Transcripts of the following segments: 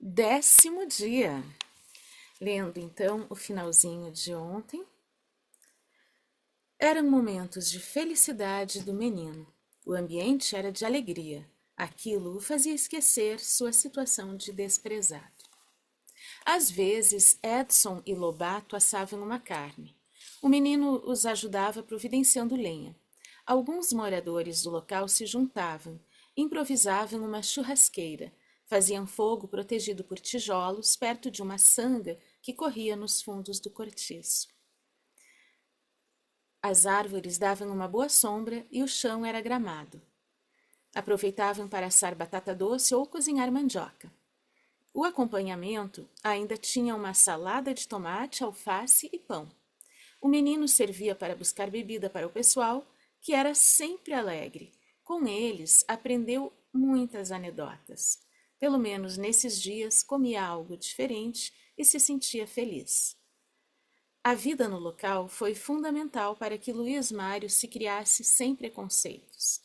10º dia. Lendo então o finalzinho de ontem. Eram momentos de felicidade do menino. O ambiente era de alegria. Aquilo o fazia esquecer sua situação de desprezado. Às vezes, Edson e Lobato assavam uma carne. O menino os ajudava providenciando lenha. Alguns moradores do local se juntavam, improvisavam uma churrasqueira, faziam fogo protegido por tijolos perto de uma sanga que corria nos fundos do cortiço. As árvores davam uma boa sombra e o chão era gramado. Aproveitavam para assar batata doce ou cozinhar mandioca. O acompanhamento ainda tinha uma salada de tomate, alface e pão. O menino servia para buscar bebida para o pessoal, que era sempre alegre. Com eles, aprendeu muitas anedotas. Pelo menos nesses dias, comia algo diferente e se sentia feliz. A vida no local foi fundamental para que Luiz Mário se criasse sem preconceitos.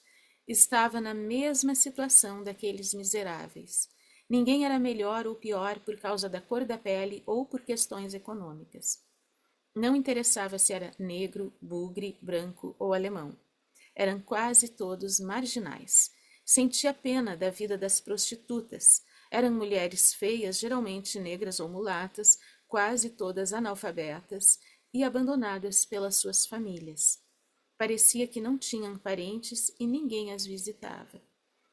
Estava na mesma situação daqueles miseráveis. Ninguém era melhor ou pior por causa da cor da pele ou por questões econômicas. Não interessava se era negro, bugre, branco ou alemão. Eram quase todos marginais. Sentia pena da vida das prostitutas. Eram mulheres feias, geralmente negras ou mulatas, quase todas analfabetas e abandonadas pelas suas famílias. Parecia que não tinham parentes e ninguém as visitava.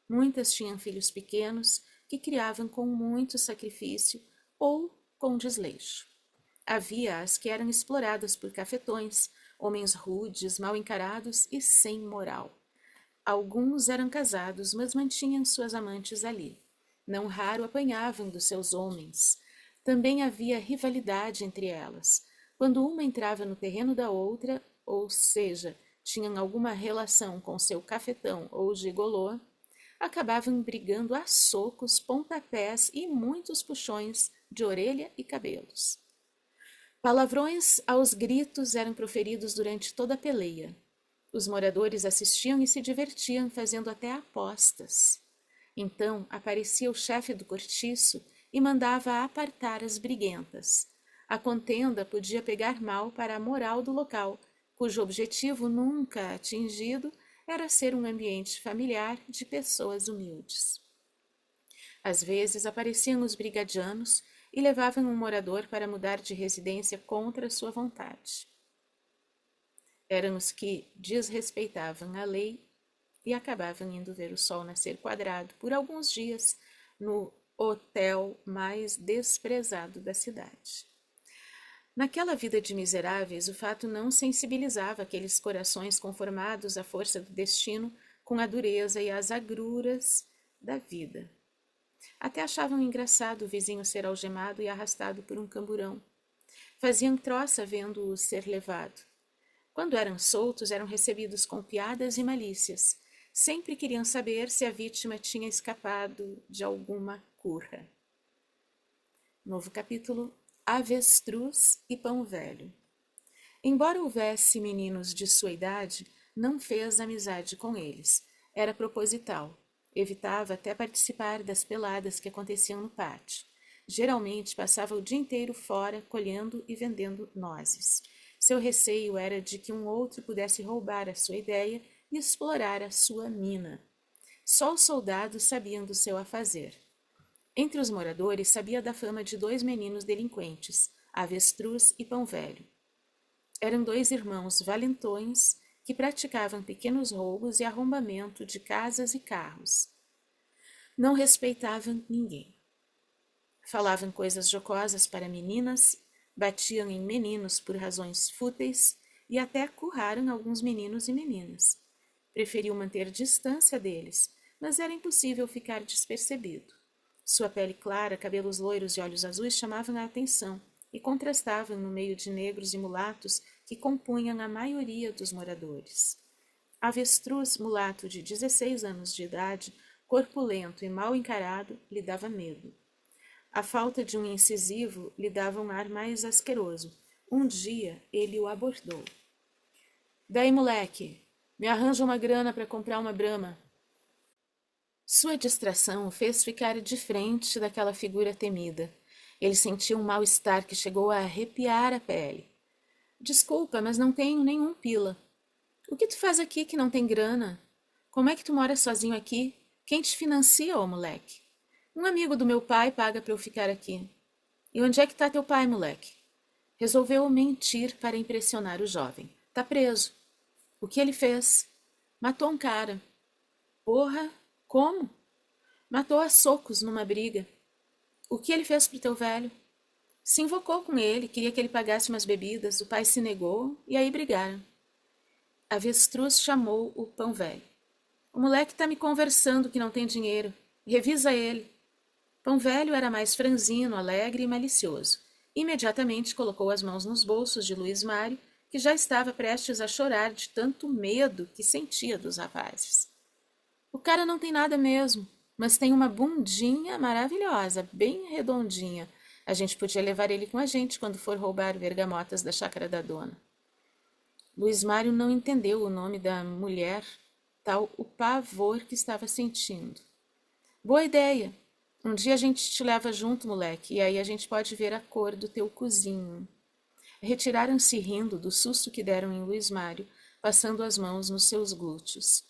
Muitas tinham filhos pequenos que criavam com muito sacrifício ou com desleixo. Havia as que eram exploradas por cafetões, homens rudes, mal encarados e sem moral. Alguns eram casados, mas mantinham suas amantes ali. Não raro apanhavam dos seus homens. Também havia rivalidade entre elas. Quando uma entrava no terreno da outra, ou seja, tinham alguma relação com seu cafetão ou gigolô, acabavam brigando a socos, pontapés e muitos puxões de orelha e cabelos. Palavrões aos gritos eram proferidos durante toda a peleia. Os moradores assistiam e se divertiam, fazendo até apostas. Então aparecia o chefe do cortiço e mandava apartar as briguentas. A contenda podia pegar mal para a moral do local, cujo objetivo nunca atingido era ser um ambiente familiar de pessoas humildes. Às vezes apareciam os brigadianos e levavam um morador para mudar de residência contra sua vontade. Eram os que desrespeitavam a lei e acabavam indo ver o sol nascer quadrado por alguns dias no hotel mais desprezado da cidade. Naquela vida de miseráveis, o fato não sensibilizava aqueles corações conformados à força do destino com a dureza e as agruras da vida. Até achavam engraçado o vizinho ser algemado e arrastado por um camburão. Faziam troça vendo-o ser levado. Quando eram soltos, eram recebidos com piadas e malícias. Sempre queriam saber se a vítima tinha escapado de alguma curra. Novo capítulo: Avestruz e Pão Velho. Embora houvesse meninos de sua idade, não fez amizade com eles. Era proposital. Evitava até participar das peladas que aconteciam no pátio. Geralmente passava o dia inteiro fora, colhendo e vendendo nozes. Seu receio era de que um outro pudesse roubar a sua ideia e explorar a sua mina. Só os soldados sabiam do seu afazer. Entre os moradores sabia da fama de 2 meninos delinquentes, Avestruz e Pão Velho. Eram 2 irmãos valentões que praticavam pequenos roubos e arrombamento de casas e carros. Não respeitavam ninguém. Falavam coisas jocosas para meninas, batiam em meninos por razões fúteis e até curraram alguns meninos e meninas. Preferiu manter distância deles, mas era impossível ficar despercebido. Sua pele clara, cabelos loiros e olhos azuis chamavam a atenção e contrastavam no meio de negros e mulatos que compunham a maioria dos moradores. Avestruz, mulato de 16 anos de idade, corpulento e mal encarado, lhe dava medo. A falta de um incisivo lhe dava um ar mais asqueroso. Um dia ele o abordou. Daí, moleque, me arranja uma grana para comprar uma brama. Sua distração o fez ficar de frente daquela figura temida. Ele sentiu um mal-estar que chegou a arrepiar a pele. Desculpa, mas não tenho nenhum pila. O que tu faz aqui que não tem grana? Como é que tu mora sozinho aqui? Quem te financia, ô moleque? Um amigo do meu pai paga para eu ficar aqui. E onde é que tá teu pai, moleque? Resolveu mentir para impressionar o jovem. Tá preso. O que ele fez? Matou um cara. Porra, como? Matou a socos numa briga. O que ele fez pro teu velho? Se invocou com ele, queria que ele pagasse umas bebidas, o pai se negou e aí brigaram. Avestruz chamou o pão velho. O moleque tá me conversando que não tem dinheiro. Revisa ele. Pão velho era mais franzino, alegre e malicioso. Imediatamente colocou as mãos nos bolsos de Luís Mário, que já estava prestes a chorar de tanto medo que sentia dos rapazes. O cara não tem nada mesmo, mas tem uma bundinha maravilhosa, bem redondinha. A gente podia levar ele com a gente quando for roubar bergamotas da chácara da dona. Luís Mário não entendeu o nome da mulher, tal o pavor que estava sentindo. Boa ideia! Um dia a gente te leva junto, moleque, e aí a gente pode ver a cor do teu cozinho. Retiraram-se rindo do susto que deram em Luís Mário, passando as mãos nos seus glúteos.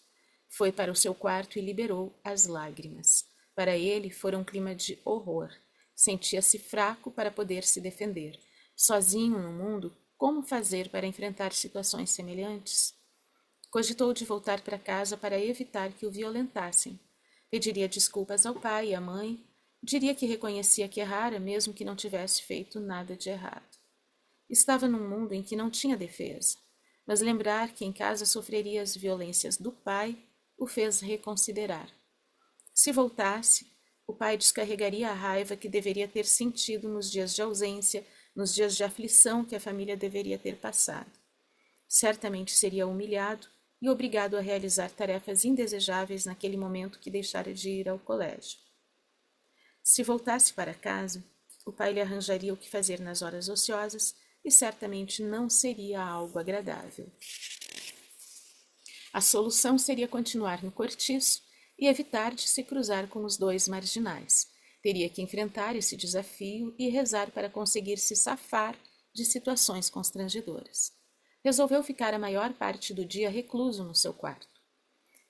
Foi para o seu quarto e liberou as lágrimas. Para ele, fora um clima de horror. Sentia-se fraco para poder se defender. Sozinho no mundo, como fazer para enfrentar situações semelhantes? Cogitou de voltar para casa para evitar que o violentassem. Pediria desculpas ao pai e à mãe. Diria que reconhecia que errara, mesmo que não tivesse feito nada de errado. Estava num mundo em que não tinha defesa, mas lembrar que em casa sofreria as violências do pai o fez reconsiderar. Se voltasse, o pai descarregaria a raiva que deveria ter sentido nos dias de ausência, nos dias de aflição que a família deveria ter passado. Certamente seria humilhado e obrigado a realizar tarefas indesejáveis naquele momento que deixara de ir ao colégio. Se voltasse para casa, o pai lhe arranjaria o que fazer nas horas ociosas e certamente não seria algo agradável. A solução seria continuar no cortiço e evitar de se cruzar com os dois marginais. Teria que enfrentar esse desafio e rezar para conseguir se safar de situações constrangedoras. Resolveu ficar a maior parte do dia recluso no seu quarto.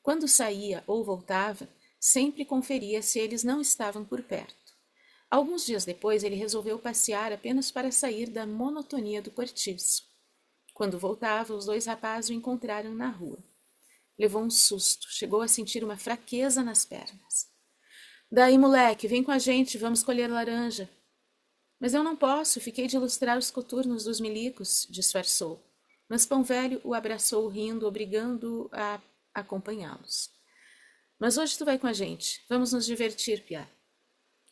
Quando saía ou voltava, sempre conferia se eles não estavam por perto. Alguns dias depois, ele resolveu passear apenas para sair da monotonia do cortiço. Quando voltava, os dois rapazes o encontraram na rua. Levou um susto, chegou a sentir uma fraqueza nas pernas. Daí, moleque, vem com a gente, vamos colher laranja. Mas eu não posso, fiquei de ilustrar os coturnos dos milicos, disfarçou. Mas Pão Velho o abraçou rindo, obrigando-o a acompanhá-los. Mas hoje tu vai com a gente, vamos nos divertir, piá.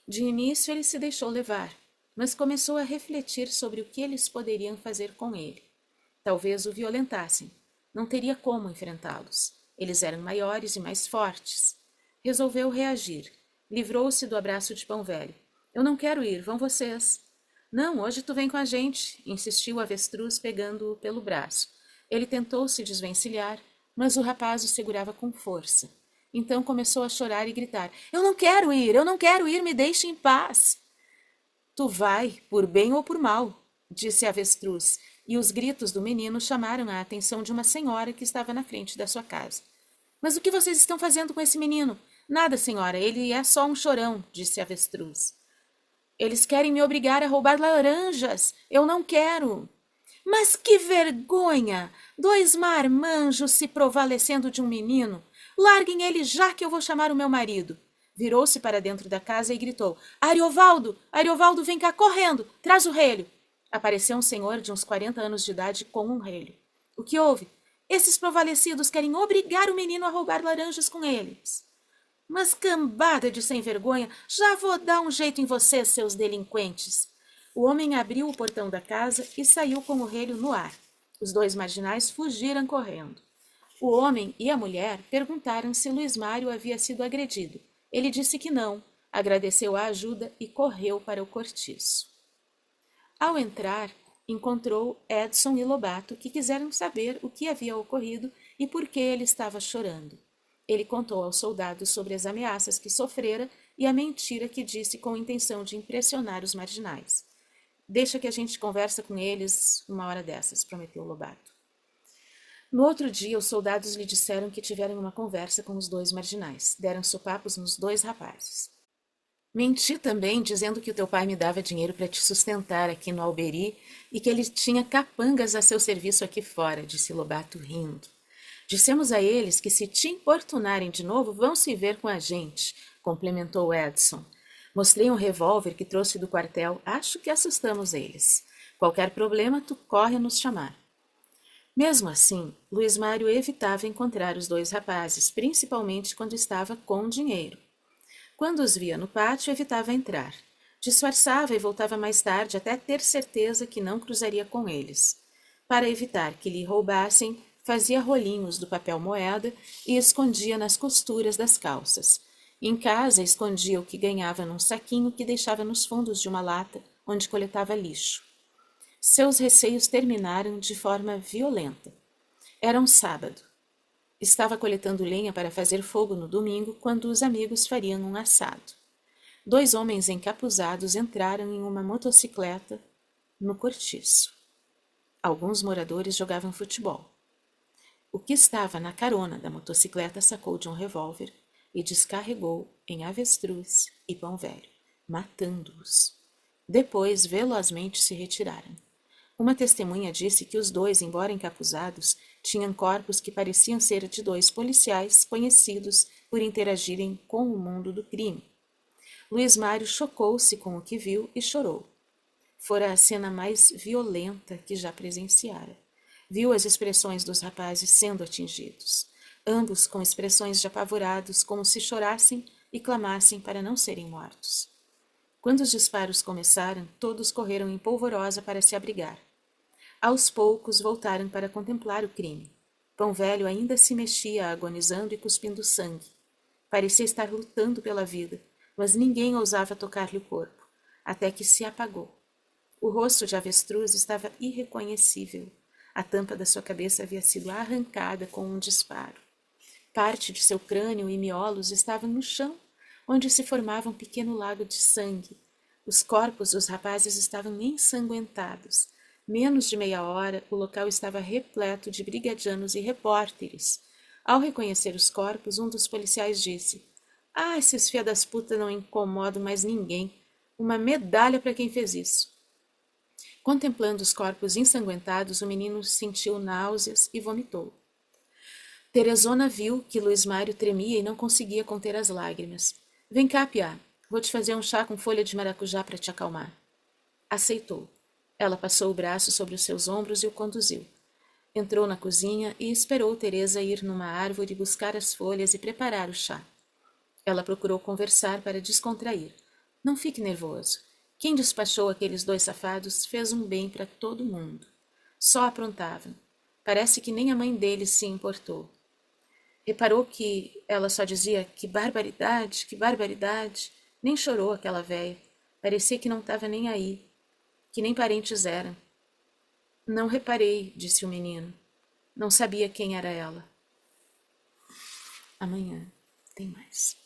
De início ele se deixou levar, mas começou a refletir sobre o que eles poderiam fazer com ele. Talvez o violentassem. Não teria como enfrentá-los. Eles eram maiores e mais fortes. Resolveu reagir. Livrou-se do abraço de Pão Velho. Eu não quero ir, vão vocês. Não, hoje tu vem com a gente, insistiu o avestruz pegando-o pelo braço. Ele tentou se desvencilhar, mas o rapaz o segurava com força. Então começou a chorar e gritar. Eu não quero ir, me deixe em paz. Tu vai, por bem ou por mal, disse a avestruz, e os gritos do menino chamaram a atenção de uma senhora que estava na frente da sua casa. Mas o que vocês estão fazendo com esse menino? Nada, senhora, ele é só um chorão, disse a avestruz. Eles querem me obrigar a roubar laranjas. Eu não quero. Mas que vergonha! 2 marmanjos se provalecendo de um menino. Larguem ele já que eu vou chamar o meu marido. Virou-se para dentro da casa e gritou. Ariovaldo! Ariovaldo, vem cá correndo! Traz o relho! Apareceu um senhor de uns 40 anos de idade com um relho. O que houve? Esses provalecidos querem obrigar o menino a roubar laranjas com eles. Mas cambada de sem vergonha, já vou dar um jeito em vocês, seus delinquentes. O homem abriu o portão da casa e saiu com o relho no ar. Os 2 marginais fugiram correndo. O homem e a mulher perguntaram se Luís Mário havia sido agredido. Ele disse que não, agradeceu a ajuda e correu para o cortiço. Ao entrar, encontrou Edson e Lobato, que quiseram saber o que havia ocorrido e por que ele estava chorando. Ele contou aos soldados sobre as ameaças que sofrera e a mentira que disse com intenção de impressionar os marginais. Deixa que a gente conversa com eles uma hora dessas, prometeu Lobato. No outro dia, os soldados lhe disseram que tiveram uma conversa com os dois marginais. Deram sopapos nos dois rapazes. Menti também, dizendo que o teu pai me dava dinheiro para te sustentar aqui no Alberi e que ele tinha capangas a seu serviço aqui fora, disse Lobato rindo. Dissemos a eles que se te importunarem de novo, vão se ver com a gente, complementou Edson. Mostrei um revólver que trouxe do quartel, acho que assustamos eles. Qualquer problema, tu corre a nos chamar. Mesmo assim, Luiz Mário evitava encontrar os dois rapazes, principalmente quando estava com dinheiro. Quando os via no pátio, evitava entrar. Disfarçava e voltava mais tarde até ter certeza que não cruzaria com eles. Para evitar que lhe roubassem, fazia rolinhos do papel moeda e escondia nas costuras das calças. Em casa, escondia o que ganhava num saquinho que deixava nos fundos de uma lata, onde coletava lixo. Seus receios terminaram de forma violenta. Era um sábado. Estava coletando lenha para fazer fogo no domingo, quando os amigos fariam um assado. Dois homens encapuzados entraram em uma motocicleta no cortiço. Alguns moradores jogavam futebol. O que estava na carona da motocicleta sacou de um revólver e descarregou em Avestruz e Pão Velho, matando-os. Depois, velozmente se retiraram. Uma testemunha disse que os dois, embora encapuzados, tinham corpos que pareciam ser de dois policiais conhecidos por interagirem com o mundo do crime. Luiz Mário chocou-se com o que viu e chorou. Fora a cena mais violenta que já presenciara. Viu as expressões dos rapazes sendo atingidos, ambos com expressões de apavorados, como se chorassem e clamassem para não serem mortos. Quando os disparos começaram, todos correram em polvorosa para se abrigar. Aos poucos voltaram para contemplar o crime. Pão Velho ainda se mexia, agonizando e cuspindo sangue. Parecia estar lutando pela vida, mas ninguém ousava tocar-lhe o corpo, até que se apagou. O rosto de Avestruz estava irreconhecível. A tampa da sua cabeça havia sido arrancada com um disparo. Parte de seu crânio e miolos estavam no chão, onde se formava um pequeno lago de sangue. Os corpos dos rapazes estavam ensanguentados. Menos de meia hora, o local estava repleto de brigadianos e repórteres. Ao reconhecer os corpos, um dos policiais disse: "Ah, esses filha das putas não incomodam mais ninguém. Uma medalha para quem fez isso." Contemplando os corpos ensanguentados, o menino sentiu náuseas e vomitou. Teresona viu que Luiz Mário tremia e não conseguia conter as lágrimas. "Vem cá, piá. Vou te fazer um chá com folha de maracujá para te acalmar." Aceitou. Ela passou o braço sobre os seus ombros e o conduziu. Entrou na cozinha e esperou Teresa ir numa árvore buscar as folhas e preparar o chá. Ela procurou conversar para descontrair. "Não fique nervoso. Quem despachou aqueles dois safados fez um bem para todo mundo. Só aprontavam. Parece que nem a mãe deles se importou. Reparou que ela só dizia que barbaridade, nem chorou aquela véia. Parecia que não estava nem aí, que nem parentes eram." "Não reparei", disse o menino. Não sabia quem era ela. Amanhã tem mais.